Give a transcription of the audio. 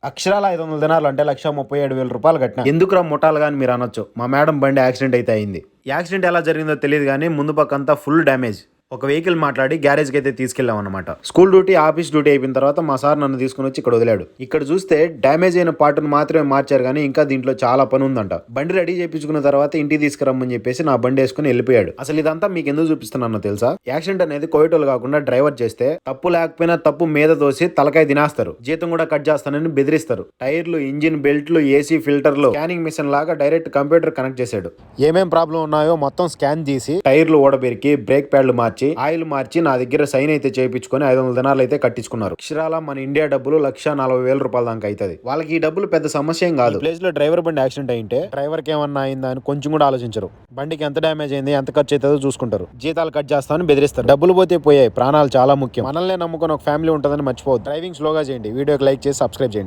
అక్షరాల 500 దినాలు అంటే 1,37,000 రూపాయలు కట్టిన. ఎందుకురా ముఠాలుగా అని మీరు అనొచ్చు. మా మేడం బండి యాక్సిడెంట్ అయితే అయింది. యాక్సిడెంట్ ఎలా జరిగిందో తెలియదు కానీ ముందు పక్కంతా ఫుల్ డ్యామేజ్. ఒక వెహికల్ మాట్లాడి గ్యారేజ్కి అయితే తీసుకెళ్ళాం అనమాట. స్కూల్ డ్యూటీ ఆఫీస్ డ్యూటీ అయిపోయిన తర్వాత మా సార్ నన్ను తీసుకుని వచ్చి ఇక్కడ వదిలాడు. ఇక్కడ చూస్తే డ్యామేజ్ అయిన పార్ట్ను మాత్రమే మార్చారు కానీ ఇంకా దీంట్లో చాలా పని ఉందంట. బండి రెడీ చేయించుకున్న తర్వాత ఇంటికి తీసుకురమ్మని చెప్పేసి నా బండి వేసుకుని వెళ్ళిపోయాడు. అసలు ఇదంతా మీకు ఎందుకు చూపిస్తున్నానో తెలుసా? యాక్సిడెంట్ అనేది కోయటోలు కాకుండా డ్రైవర్ చేస్తే తప్పు లేకపోయినా తప్పు మీద దోసి తలకాయ తినేస్తారు. జీతం కూడా కట్ చేస్తానని బెదిరిస్తారు. టైర్లు, ఇంజిన్ బెల్ట్లు, ఏసీ ఫిల్టర్లు, స్కానింగ్ మిషన్ లాగా డైరెక్ట్ కంప్యూటర్ కనెక్ట్ చేశాడు. ఏమేం ప్రాబ్లం ఉన్నాయో మొత్తం స్కాన్ చేసి టైర్లు ఓడబెరికి బ్రేక్ ప్యాడ్లు మార్చి ఆయిల్ మార్చి నా దగ్గర సైన్ అయితే చేయించుకొని 500 దినాలు అయితే కట్టించుకున్నారు. అక్షరాల మన ఇండియా డబ్బులు 1,40,000 రూపాయల దాకా అవుతుంది. వాళ్ళకి ఈ డబ్బులు పెద్ద సమస్య ఏం కాదు. ప్లేస్ లో డ్రైవర్ బండి యాక్సిడెంట్ అయింటే డ్రైవర్ కి ఏమన్నా అయిందా అని కొంచెం కూడా ఆలోచించరు. బండికి ఎంత డ్యామేజ్ అయింది, ఎంత ఖర్చు అవుతుందో చూసుకుంటారు. జీతాలు కట్ చేస్తామని బెదిరిస్తారు. డబ్బులు పోతే పోయాయి, ప్రాణాలు చాలా ముఖ్యం. మనల్ని నమ్ముకొని ఒక ఫ్యామిలీ ఉంటుందని మర్చిపోవద్దు. డ్రైవింగ్ స్లోగా చేయండి. వీడియోకి లైక్ చేసి సబ్స్క్రైబ్ చేయండి.